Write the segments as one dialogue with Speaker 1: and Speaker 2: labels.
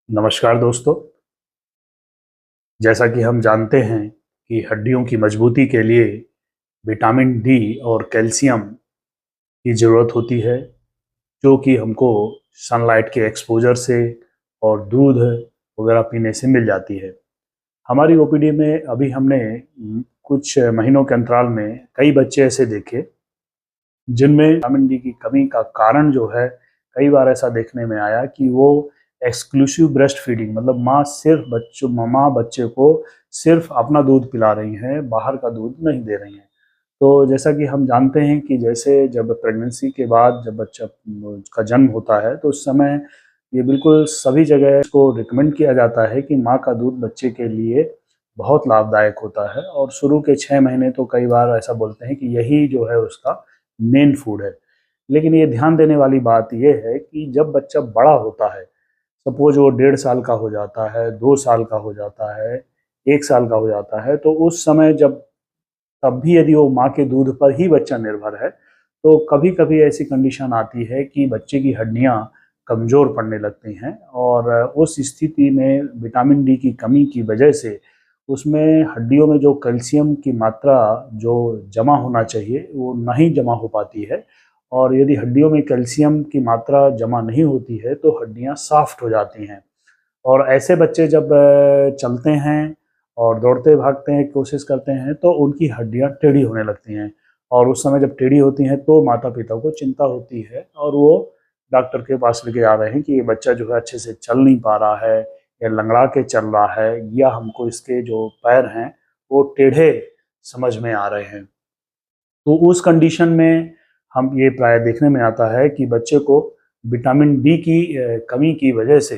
Speaker 1: नमस्कार दोस्तों। जैसा कि हम जानते हैं कि हड्डियों की मजबूती के लिए विटामिन डी और कैल्शियम की ज़रूरत होती है, जो कि हमको सनलाइट के एक्सपोजर से और दूध वगैरह पीने से मिल जाती है। हमारी ओपीडी में अभी हमने कुछ महीनों के अंतराल में कई बच्चे ऐसे देखे जिनमें विटामिन डी की कमी का कारण जो है, कई बार ऐसा देखने में आया कि वो एक्सक्लूसिव ब्रेस्ट फीडिंग, मतलब माँ बच्चे को सिर्फ अपना दूध पिला रही हैं, बाहर का दूध नहीं दे रही हैं। तो जैसा कि हम जानते हैं कि जैसे जब प्रेगनेंसी के बाद जब बच्चा का जन्म होता है तो उस समय ये बिल्कुल सभी जगह इसको रिकमेंड किया जाता है कि माँ का दूध बच्चे के लिए बहुत लाभदायक होता है, और शुरू के 6 महीने तो कई बार ऐसा बोलते हैं कि यही जो है उसका मेन फूड है। लेकिन ये ध्यान देने वाली बात ये है कि जब बच्चा बड़ा होता है, सपोज वो 1.5 साल का हो जाता है, 2 साल का हो जाता है, 1 साल का हो जाता है, तो उस समय जब तब भी यदि वो माँ के दूध पर ही बच्चा निर्भर है, तो कभी-कभी ऐसी कंडीशन आती है कि बच्चे की हड्डियाँ कमज़ोर पड़ने लगती हैं, और उस स्थिति में विटामिन डी की कमी की वजह से उसमें हड्डियों में जो कैल्शियम की मात्रा जो जमा होना चाहिए, वो नहीं जमा हो पाती है। और यदि हड्डियों में कैल्शियम की मात्रा जमा नहीं होती है, तो हड्डियाँ सॉफ्ट हो जाती हैं। और ऐसे बच्चे जब चलते हैं और दौड़ते भागते हैं, कोशिश करते हैं, तो उनकी हड्डियाँ टेढ़ी होने लगती हैं, और उस समय जब टेढ़ी होती हैं तो माता-पिता को चिंता होती है, और वो डॉक्टर के पास लेके आ रहे हैं कि ये बच्चा जो है अच्छे से चल नहीं पा रहा है, या लंगड़ा के चल रहा है, या हमको इसके जो पैर हैं वो टेढ़े समझ में आ रहे हैं। तो उस कंडीशन में हम ये प्राय देखने में आता है कि बच्चे को विटामिन डी की कमी की वजह से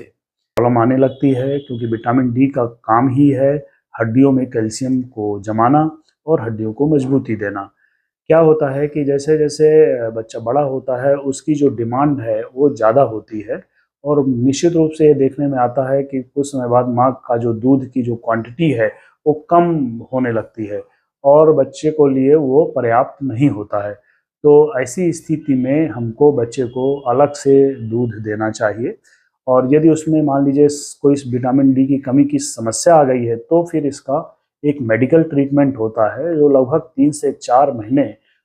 Speaker 1: प्रॉब्लम आने लगती है, क्योंकि विटामिन डी का काम ही है हड्डियों में कैल्शियम को जमाना और हड्डियों को मजबूती देना। क्या होता है कि जैसे-जैसे बच्चा बड़ा होता है, उसकी जो डिमांड है वो ज़्यादा होती है, और निश्चित रूप से ये देखने में आता है कि कुछ समय बाद माँ का जो दूध की जो क्वांटिटी है वो कम होने लगती है, और बच्चे को लिए वो पर्याप्त नहीं होता है। तो ऐसी स्थिति में हमको बच्चे को अलग से दूध देना चाहिए, और यदि उसमें मान लीजिए कोई विटामिन डी की कमी की समस्या आ गई है, तो फिर इसका एक मेडिकल ट्रीटमेंट होता है, जो लगभग 3 से 4 महीने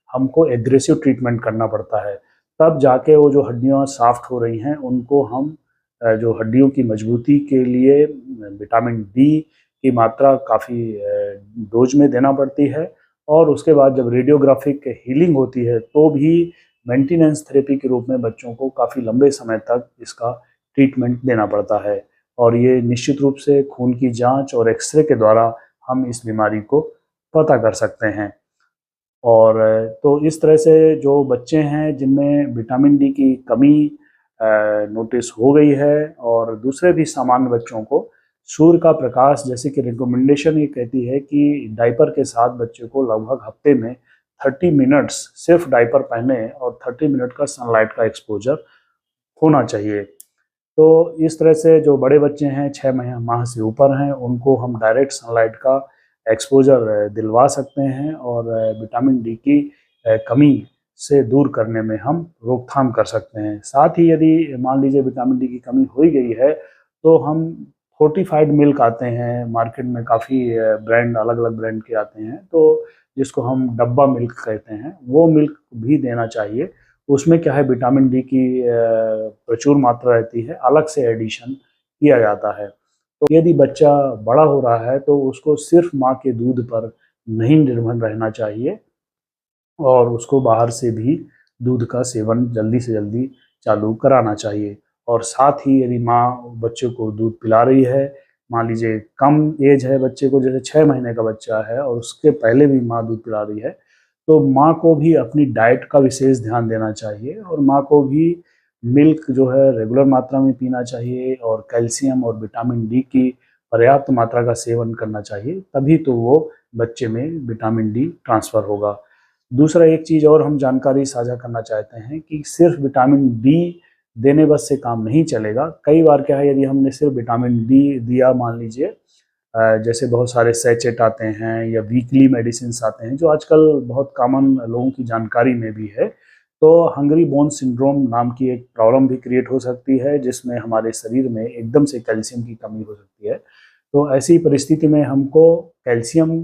Speaker 1: हमको एग्रेसिव ट्रीटमेंट करना पड़ता है। तब जाके वो जो हड्डियाँ सॉफ्ट हो रही हैं, उनको हम जो हड्डियों की मजबूती के लिए विटामिन डी की मात्रा काफ़ी डोज में देना पड़ती है, और उसके बाद जब रेडियोग्राफिक हीलिंग होती है, तो भी मेंटेनेंस थेरेपी के रूप में बच्चों को काफ़ी लंबे समय तक इसका ट्रीटमेंट देना पड़ता है। और ये निश्चित रूप से खून की जाँच और एक्स-रे के द्वारा हम इस बीमारी को पता कर सकते हैं। और तो इस तरह से जो बच्चे हैं जिनमें विटामिन डी की कमी नोटिस हो गई है, और दूसरे भी सामान्य बच्चों को सूर्य का प्रकाश, जैसे कि रिकमेंडेशन ये कहती है कि डायपर के साथ बच्चे को लगभग हफ्ते में 30 मिनट्स सिर्फ डायपर पहने और 30 मिनट का सनलाइट का एक्सपोजर होना चाहिए। तो इस तरह से जो बड़े बच्चे हैं 6 माह से ऊपर हैं, उनको हम डायरेक्ट सनलाइट का एक्सपोज़र दिलवा सकते हैं, और विटामिन डी की कमी से दूर करने में हम रोकथाम कर सकते हैं। साथ ही यदि मान लीजिए विटामिन डी की कमी हो ही गई है, तो हम फोर्टिफाइड मिल्क आते हैं मार्केट में, काफ़ी ब्रांड अलग-अलग ब्रांड के आते हैं, तो जिसको हम डब्बा मिल्क कहते हैं, वो मिल्क भी देना चाहिए। उसमें क्या है, विटामिन डी की प्रचुर मात्रा रहती है, अलग से एडिशन किया जाता है। तो यदि बच्चा बड़ा हो रहा है तो उसको सिर्फ माँ के दूध पर नहीं निर्भर रहना चाहिए, और उसको बाहर से भी दूध का सेवन जल्दी से जल्दी चालू कराना चाहिए। और साथ ही यदि माँ बच्चे को दूध पिला रही है, मान लीजिए कम एज है बच्चे को, जैसे 6 महीने का बच्चा है और उसके पहले भी माँ दूध पिला रही है, तो माँ को भी अपनी डाइट का विशेष ध्यान देना चाहिए, और माँ को भी मिल्क जो है रेगुलर मात्रा में पीना चाहिए, और कैल्शियम और विटामिन डी की पर्याप्त मात्रा का सेवन करना चाहिए, तभी तो वो बच्चे में विटामिन डी ट्रांसफ़र होगा। दूसरा एक चीज़ और हम जानकारी साझा करना चाहते हैं कि सिर्फ विटामिन डी देने बस से काम नहीं चलेगा। कई बार क्या है, यदि हमने सिर्फ विटामिन डी दिया, मान लीजिए जैसे बहुत सारे सैचेट आते हैं या वीकली मेडिसिन्स आते हैं, जो आजकल बहुत कॉमन लोगों की जानकारी में भी है, तो हंगरी बोन सिंड्रोम नाम की एक प्रॉब्लम भी क्रिएट हो सकती है, जिसमें हमारे शरीर में एकदम से कैल्शियम की कमी हो सकती है। तो ऐसी परिस्थिति में हमको कैल्शियम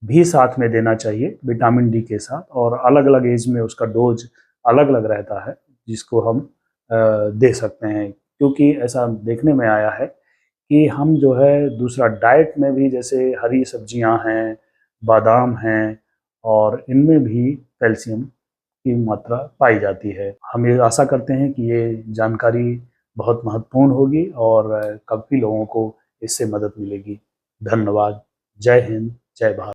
Speaker 1: भी साथ में देना चाहिए विटामिन डी के साथ, और अलग अलग एज में उसका डोज अलग अलग रहता है जिसको हम दे सकते हैं। क्योंकि ऐसा देखने में आया है कि हम जो है दूसरा डाइट में भी, जैसे हरी सब्जियां हैं, बादाम हैं, और इनमें भी कैल्शियम की मात्रा पाई जाती है। हम ये आशा करते हैं कि ये जानकारी बहुत महत्वपूर्ण होगी और काफ़ी लोगों को इससे मदद मिलेगी। धन्यवाद। जय हिंद, जय भारत।